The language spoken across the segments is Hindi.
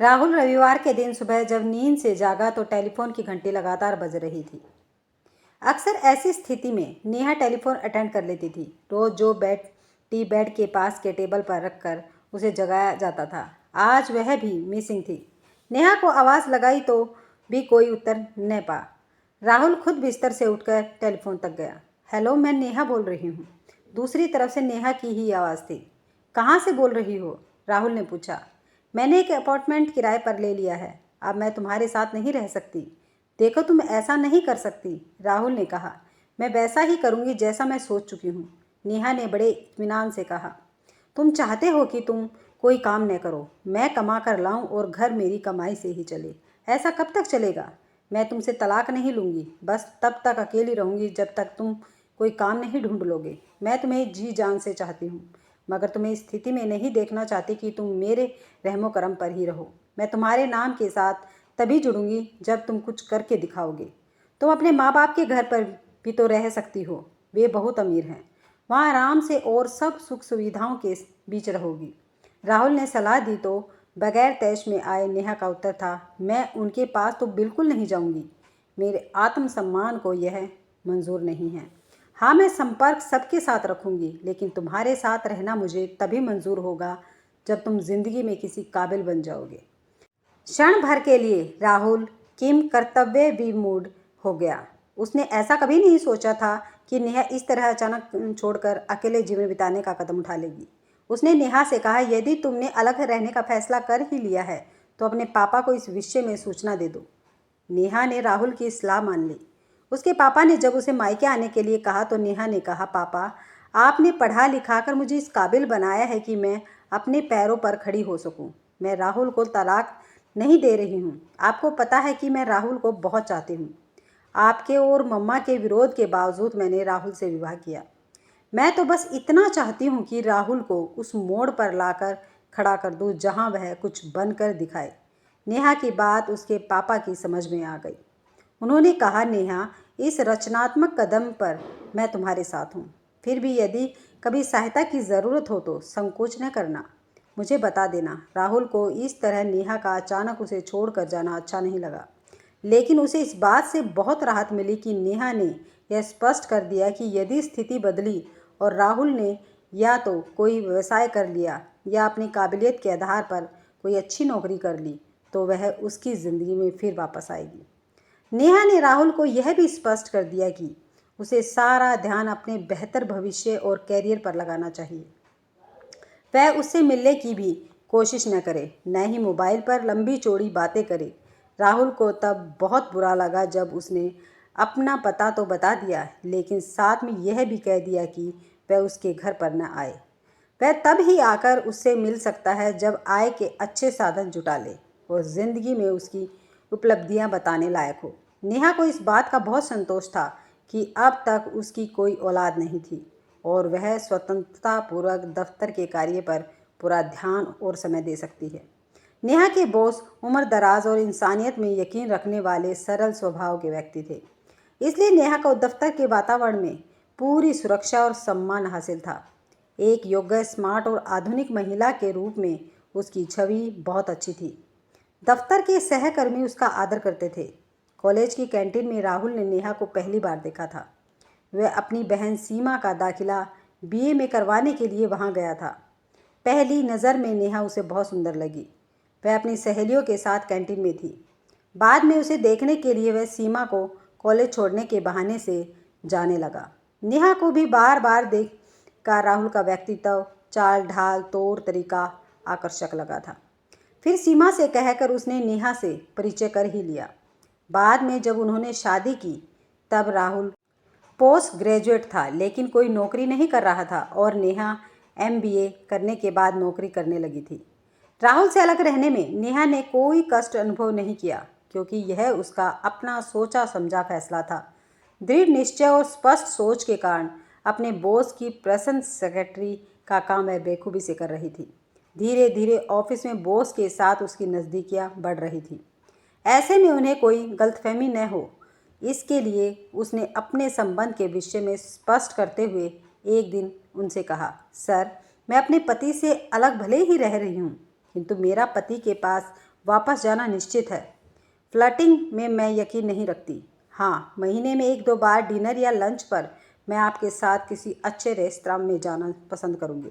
राहुल रविवार के दिन सुबह जब नींद से जागा तो टेलीफोन की घंटी लगातार बज रही थी। अक्सर ऐसी स्थिति में नेहा टेलीफोन अटेंड कर लेती थी। रोज जो बेड के पास के टेबल पर रखकर उसे जगाया जाता था, आज वह भी मिसिंग थी। नेहा को आवाज़ लगाई तो भी कोई उत्तर न पा। राहुल खुद बिस्तर से उठकर टेलीफोन तक गया। हेलो, मैं नेहा बोल रही हूँ। दूसरी तरफ से नेहा की ही आवाज़ थी। कहाँ से बोल रही हो? राहुल ने पूछा। मैंने एक अपार्टमेंट किराए पर ले लिया है, अब मैं तुम्हारे साथ नहीं रह सकती। देखो, तुम ऐसा नहीं कर सकती, राहुल ने कहा। मैं वैसा ही करूँगी जैसा मैं सोच चुकी हूँ, नेहा ने बड़े इत्मीनान से कहा। तुम चाहते हो कि तुम कोई काम न करो, मैं कमा कर लाऊं और घर मेरी कमाई से ही चले। ऐसा कब तक चलेगा? मैं तुमसे तलाक नहीं लूँगी, बस तब तक अकेली रहूँगी जब तक तुम कोई काम नहीं ढूंढ लोगे। मैं तुम्हें जी जान से चाहती हूँ, मगर तुम्हें इस स्थिति में नहीं देखना चाहती कि तुम मेरे रहमो करम पर ही रहो। मैं तुम्हारे नाम के साथ तभी जुड़ूंगी जब तुम कुछ करके दिखाओगे। तुम अपने माँ बाप के घर पर भी तो रह सकती हो, वे बहुत अमीर हैं, वहाँ आराम से और सब सुख सुविधाओं के बीच रहोगी। राहुल ने सलाह दी तो बगैर तैश में आए नेहा का उत्तर था, मैं उनके पास तो बिल्कुल नहीं जाऊंगी। मेरे आत्मसम्मान को यह मंजूर नहीं है। हाँ, मैं संपर्क सबके साथ रखूंगी, लेकिन तुम्हारे साथ रहना मुझे तभी मंजूर होगा जब तुम जिंदगी में किसी काबिल बन जाओगे। क्षण भर के लिए राहुल किम कर्तव्य विमूढ़ हो गया। उसने ऐसा कभी नहीं सोचा था कि नेहा इस तरह अचानक छोड़कर अकेले जीवन बिताने का कदम उठा लेगी। उसने नेहा से कहा, यदि तुमने अलग रहने का फैसला कर ही लिया है तो अपने पापा को इस विषय में सूचना दे दो। नेहा ने राहुल की सलाह मान ली। उसके पापा ने जब उसे मायके आने के लिए कहा तो नेहा ने कहा, पापा, आपने पढ़ा लिखा कर मुझे इस काबिल बनाया है कि मैं अपने पैरों पर खड़ी हो सकूं। मैं राहुल को तलाक नहीं दे रही हूँ। आपको पता है कि मैं राहुल को बहुत चाहती हूँ। आपके और मम्मा के विरोध के बावजूद मैंने राहुल से विवाह किया। मैं तो बस इतना चाहती हूँ कि राहुल को उस मोड़ पर लाकर खड़ा कर दूँ जहाँ वह कुछ बनकर दिखाए। नेहा की बात उसके पापा की समझ में आ गई। उन्होंने कहा, नेहा, इस रचनात्मक कदम पर मैं तुम्हारे साथ हूँ। फिर भी यदि कभी सहायता की ज़रूरत हो तो संकोच न करना, मुझे बता देना। राहुल को इस तरह नेहा का अचानक उसे छोड़कर जाना अच्छा नहीं लगा, लेकिन उसे इस बात से बहुत राहत मिली कि नेहा ने यह स्पष्ट कर दिया कि यदि स्थिति बदली और राहुल ने या तो कोई व्यवसाय कर लिया या अपनी काबिलियत के आधार पर कोई अच्छी नौकरी कर ली तो वह उसकी ज़िंदगी में फिर वापस आएगी। नेहा ने राहुल को यह भी स्पष्ट कर दिया कि उसे सारा ध्यान अपने बेहतर भविष्य और कैरियर पर लगाना चाहिए। वह उससे मिलने की भी कोशिश न करे, न ही मोबाइल पर लंबी चौड़ी बातें करे। राहुल को तब बहुत बुरा लगा जब उसने अपना पता तो बता दिया, लेकिन साथ में यह भी कह दिया कि वह उसके घर पर न आए। वह तब ही आकर उससे मिल सकता है जब आय के अच्छे साधन जुटा ले और ज़िंदगी में उसकी उपलब्धियां बताने लायक हो। नेहा को इस बात का बहुत संतोष था कि अब तक उसकी कोई औलाद नहीं थी और वह स्वतंत्रतापूर्वक दफ्तर के कार्य पर पूरा ध्यान और समय दे सकती है। नेहा के बॉस उम्र दराज और इंसानियत में यकीन रखने वाले सरल स्वभाव के व्यक्ति थे, इसलिए नेहा को दफ्तर के वातावरण में पूरी सुरक्षा और सम्मान हासिल था। एक योग्य, स्मार्ट और आधुनिक महिला के रूप में उसकी छवि बहुत अच्छी थी। दफ्तर के सहकर्मी उसका आदर करते थे। कॉलेज की कैंटीन में राहुल ने नेहा को पहली बार देखा था। वह अपनी बहन सीमा का दाखिला बीए में करवाने के लिए वहां गया था। पहली नज़र में नेहा उसे बहुत सुंदर लगी। वह अपनी सहेलियों के साथ कैंटीन में थी। बाद में उसे देखने के लिए वह सीमा को कॉलेज छोड़ने के बहाने से जाने लगा। नेहा को भी बार बार देख कर राहुल का व्यक्तित्व, चाल ढाल, तौर तरीका आकर्षक लगा था। फिर सीमा से कहकर उसने नेहा से परिचय कर ही लिया। बाद में जब उन्होंने शादी की तब राहुल पोस्ट ग्रेजुएट था, लेकिन कोई नौकरी नहीं कर रहा था और नेहा एमबीए करने के बाद नौकरी करने लगी थी। राहुल से अलग रहने में नेहा ने कोई कष्ट अनुभव नहीं किया, क्योंकि यह उसका अपना सोचा समझा फैसला था। दृढ़ निश्चय और स्पष्ट सोच के कारण अपने बॉस की पर्सनल सेक्रेटरी का काम वह बेखूबी से कर रही थी। धीरे धीरे ऑफिस में बॉस के साथ उसकी नज़दीकियाँ बढ़ रही थी। ऐसे में उन्हें कोई गलतफहमी न हो, इसके लिए उसने अपने संबंध के विषय में स्पष्ट करते हुए एक दिन उनसे कहा, सर, मैं अपने पति से अलग भले ही रह रही हूँ, किंतु मेरा पति के पास वापस जाना निश्चित है। फ्लर्टिंग में मैं यकीन नहीं रखती। हाँ, महीने में 1-2 बार डिनर या लंच पर मैं आपके साथ किसी अच्छे रेस्तरां में जाना पसंद करूँगी।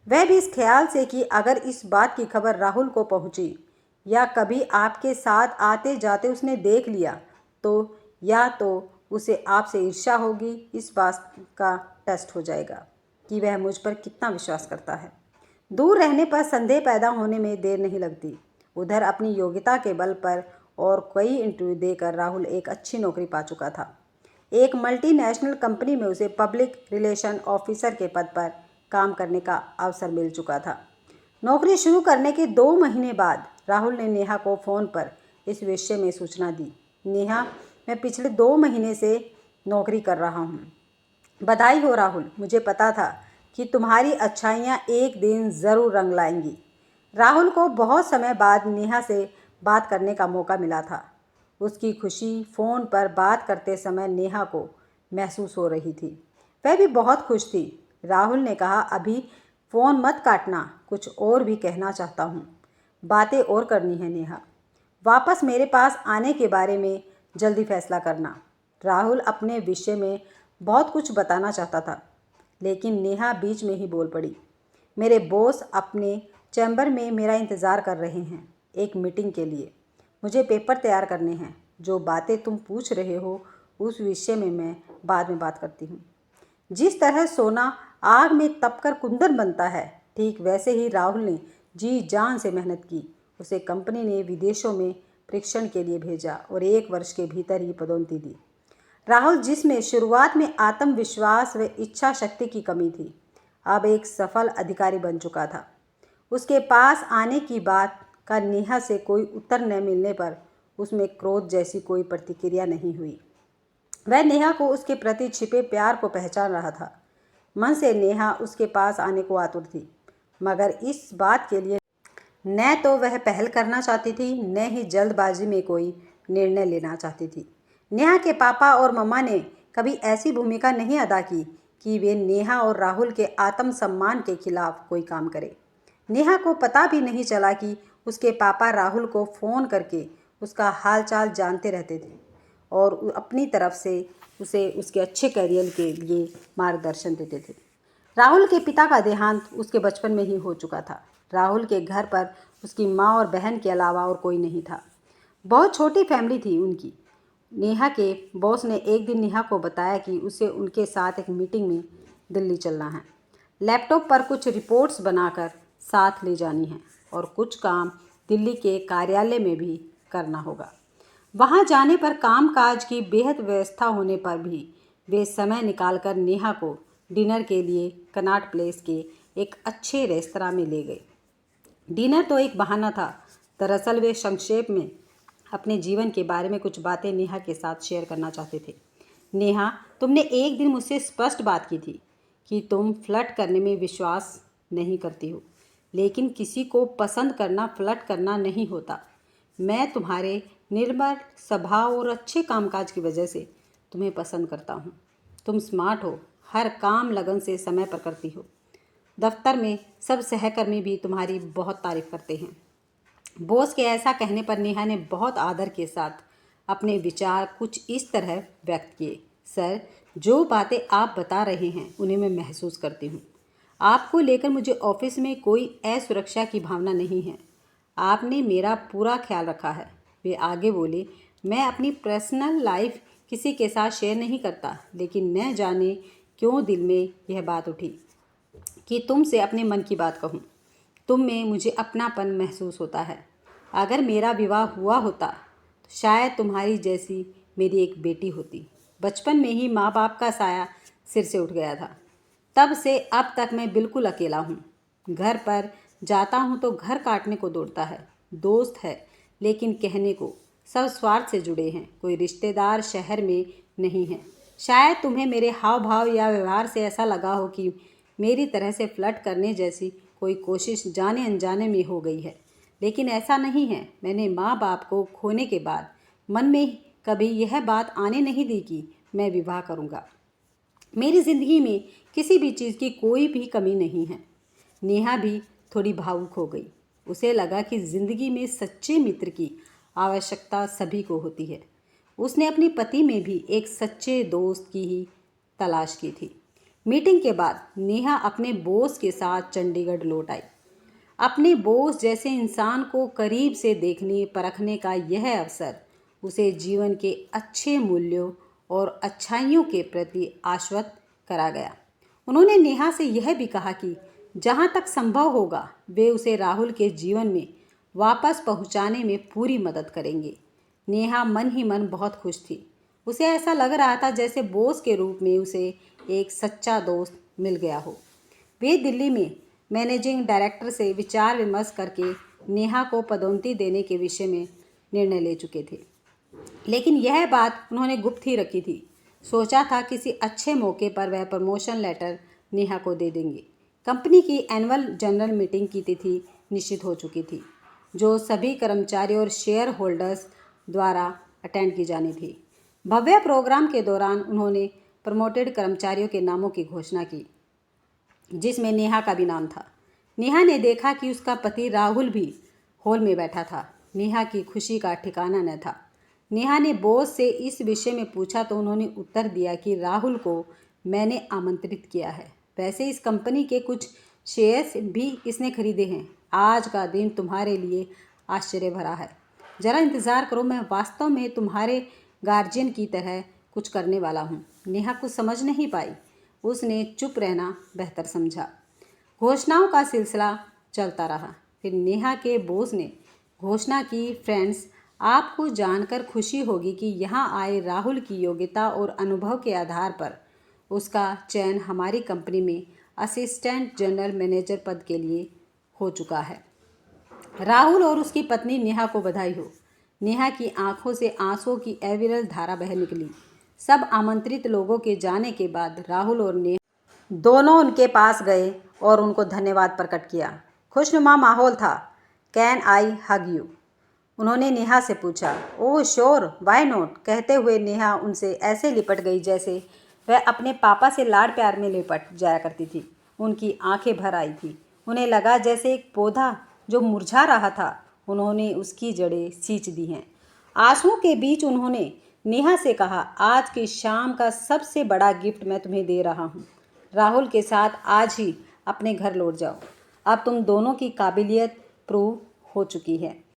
वह भी इस ख्याल से कि अगर इस बात की खबर राहुल को पहुँची या कभी आपके साथ आते जाते उसने देख लिया तो या तो उसे आपसे ईर्ष्या होगी। इस बात का टेस्ट हो जाएगा कि वह मुझ पर कितना विश्वास करता है। दूर रहने पर संदेह पैदा होने में देर नहीं लगती। उधर अपनी योग्यता के बल पर और कई इंटरव्यू देकर राहुल एक अच्छी नौकरी पा चुका था। एक मल्टीनेशनल कंपनी में उसे पब्लिक रिलेशन ऑफिसर के पद पर काम करने का अवसर मिल चुका था। नौकरी शुरू करने के 2 महीने बाद राहुल ने नेहा को फ़ोन पर इस विषय में सूचना दी। नेहा, मैं पिछले 2 महीने से नौकरी कर रहा हूँ। बधाई हो राहुल, मुझे पता था कि तुम्हारी अच्छाइयाँ एक दिन ज़रूर रंग लाएंगी। राहुल को बहुत समय बाद नेहा से बात करने का मौका मिला था। उसकी खुशी फ़ोन पर बात करते समय नेहा को महसूस हो रही थी। वह भी बहुत खुश थी। राहुल ने कहा, अभी फ़ोन मत काटना, कुछ और भी कहना चाहता हूँ। बातें और करनी है नेहा। वापस मेरे पास आने के बारे में जल्दी फैसला करना। राहुल अपने विषय में बहुत कुछ बताना चाहता था, लेकिन नेहा बीच में ही बोल पड़ी। मेरे बॉस अपने चैम्बर में मेरा इंतज़ार कर रहे हैं एक मीटिंग के लिए। मुझे पेपर तैयार करने हैं। जो बातें तुम पूछ रहे हो उस विषय में मैं बाद में बात करती हूँ। जिस तरह सोना आग में तपकर कुंदन बनता है, ठीक वैसे ही राहुल ने जी जान से मेहनत की। उसे कंपनी ने विदेशों में परीक्षण के लिए भेजा और 1 वर्ष के भीतर ही पदोन्नति दी। राहुल, जिसमें शुरुआत में आत्मविश्वास व इच्छा शक्ति की कमी थी, अब एक सफल अधिकारी बन चुका था। उसके पास आने की बात का नेहा से कोई उत्तर न मिलने पर उसमें क्रोध जैसी कोई प्रतिक्रिया नहीं हुई। वह नेहा को उसके प्रति छिपे प्यार को पहचान रहा था। मन से नेहा उसके पास आने को आतुर थी, मगर इस बात के लिए न तो वह पहल करना चाहती थी, न ही जल्दबाजी में कोई निर्णय लेना चाहती थी। नेहा के पापा और मम्मा ने कभी ऐसी भूमिका नहीं अदा की कि वे नेहा और राहुल के आत्मसम्मान के खिलाफ कोई काम करे। नेहा को पता भी नहीं चला कि उसके पापा राहुल को फ़ोन करके उसका हालचाल जानते रहते थे और अपनी तरफ से उसे उसके अच्छे करियर के लिए मार्गदर्शन देते थे। राहुल के पिता का देहांत उसके बचपन में ही हो चुका था। राहुल के घर पर उसकी माँ और बहन के अलावा और कोई नहीं था। बहुत छोटी फैमिली थी उनकी। नेहा के बॉस ने एक दिन नेहा को बताया कि उसे उनके साथ एक मीटिंग में दिल्ली चलना है। लैपटॉप पर कुछ रिपोर्ट्स बनाकर साथ ले जानी है और कुछ काम दिल्ली के कार्यालय में भी करना होगा। वहां जाने पर कामकाज की बेहद व्यवस्था होने पर भी वे समय निकालकर नेहा को डिनर के लिए कनॉट प्लेस के एक अच्छे रेस्तरां में ले गए। डिनर तो एक बहाना था। दरअसल वे संक्षेप में अपने जीवन के बारे में कुछ बातें नेहा के साथ शेयर करना चाहते थे। नेहा, तुमने एक दिन मुझसे स्पष्ट बात की थी कि तुम फ्लर्ट करने में विश्वास नहीं करती हो, लेकिन किसी को पसंद करना फ्लर्ट करना नहीं होता। मैं तुम्हारे निर्मल स्वभाव और अच्छे कामकाज की वजह से तुम्हें पसंद करता हूँ। तुम स्मार्ट हो, हर काम लगन से समय पर करती हो। दफ्तर में सब सहकर्मी भी तुम्हारी बहुत तारीफ करते हैं। बॉस के ऐसा कहने पर नेहा ने बहुत आदर के साथ अपने विचार कुछ इस तरह व्यक्त किए। सर, जो बातें आप बता रहे हैं उन्हें मैं महसूस करती हूँ। आपको लेकर मुझे ऑफिस में कोई असुरक्षा की भावना नहीं है। आपने मेरा पूरा ख्याल रखा है। वे आगे बोले, मैं अपनी पर्सनल लाइफ किसी के साथ शेयर नहीं करता, लेकिन न जाने क्यों दिल में यह बात उठी कि तुमसे अपने मन की बात कहूँ। तुम में मुझे अपनापन महसूस होता है। अगर मेरा विवाह हुआ होता तो शायद तुम्हारी जैसी मेरी एक बेटी होती। बचपन में ही माँ बाप का साया सिर से उठ गया था। तब से अब तक मैं बिल्कुल अकेला हूँ। घर पर जाता हूँ तो घर काटने को दौड़ता है। दोस्त है, लेकिन कहने को सब स्वार्थ से जुड़े हैं। कोई रिश्तेदार शहर में नहीं है। शायद तुम्हें मेरे हाव भाव या व्यवहार से ऐसा लगा हो कि मेरी तरह से फ्लर्ट करने जैसी कोई कोशिश जाने अनजाने में हो गई है, लेकिन ऐसा नहीं है। मैंने माँ बाप को खोने के बाद मन में कभी यह बात आने नहीं दी कि मैं विवाह करूँगा। मेरी ज़िंदगी में किसी भी चीज़ की कोई भी कमी नहीं है। नेहा भी थोड़ी भावुक हो गई। उसे लगा कि जिंदगी में सच्चे मित्र की आवश्यकता सभी को होती है। उसने अपने पति में भी एक सच्चे दोस्त की ही तलाश की थी। मीटिंग के बाद नेहा अपने बॉस के साथ चंडीगढ़ लौट आई। अपने बॉस जैसे इंसान को करीब से देखने परखने का यह अवसर उसे जीवन के अच्छे मूल्यों और अच्छाइयों के प्रति आश्वस्त करा गया। उन्होंने नेहा से यह भी कहा कि जहाँ तक संभव होगा वे उसे राहुल के जीवन में वापस पहुँचाने में पूरी मदद करेंगे। नेहा मन ही मन बहुत खुश थी। उसे ऐसा लग रहा था जैसे बॉस के रूप में उसे एक सच्चा दोस्त मिल गया हो। वे दिल्ली में मैनेजिंग डायरेक्टर से विचार विमर्श करके नेहा को पदोन्नति देने के विषय में निर्णय ले चुके थे, लेकिन यह बात उन्होंने गुप्त ही रखी थी। सोचा था किसी अच्छे मौके पर वह प्रमोशन लेटर नेहा को दे देंगे। कंपनी की एनुअल जनरल मीटिंग की तिथि निश्चित हो चुकी थी, जो सभी कर्मचारी और शेयर होल्डर्स द्वारा अटेंड की जानी थी। भव्य प्रोग्राम के दौरान उन्होंने प्रमोटेड कर्मचारियों के नामों की घोषणा की, जिसमें नेहा का भी नाम था। नेहा ने देखा कि उसका पति राहुल भी हॉल में बैठा था। नेहा की खुशी का ठिकाना न था। नेहा ने बॉस से इस विषय में पूछा तो उन्होंने उत्तर दिया कि राहुल को मैंने आमंत्रित किया है। वैसे इस कंपनी के कुछ शेयर्स भी इसने खरीदे हैं। आज का दिन तुम्हारे लिए आश्चर्य भरा है। ज़रा इंतज़ार करो, मैं वास्तव में तुम्हारे गार्जियन की तरह कुछ करने वाला हूँ। नेहा कुछ समझ नहीं पाई। उसने चुप रहना बेहतर समझा। घोषणाओं का सिलसिला चलता रहा। फिर नेहा के बॉस ने घोषणा की, फ्रेंड्स, आपको जानकर खुशी होगी कि यहाँ आए राहुल की योग्यता और अनुभव के आधार पर उसका चयन हमारी कंपनी में असिस्टेंट जनरल मैनेजर पद के लिए हो चुका है। राहुल और उसकी पत्नी नेहा को बधाई हो। नेहा की आंखों से आंसुओं की अविरल धारा बह निकली। सब आमंत्रित लोगों के जाने के बाद राहुल और नेहा दोनों उनके पास गए और उनको धन्यवाद प्रकट किया। खुशनुमा माहौल था। Can I hug you? उन्होंने नेहा से पूछा। Oh sure, why not? कहते हुए नेहा उनसे ऐसे लिपट गई जैसे वह अपने पापा से लाड प्यार में लिपट जाया करती थी। उनकी आंखें भर आई थी। उन्हें लगा जैसे एक पौधा जो मुरझा रहा था, उन्होंने उसकी जड़ें सींच दी हैं। आंसुओं के बीच उन्होंने नेहा से कहा, आज की शाम का सबसे बड़ा गिफ्ट मैं तुम्हें दे रहा हूँ। राहुल के साथ आज ही अपने घर लौट जाओ। अब तुम दोनों की काबिलियत प्रूव हो चुकी है।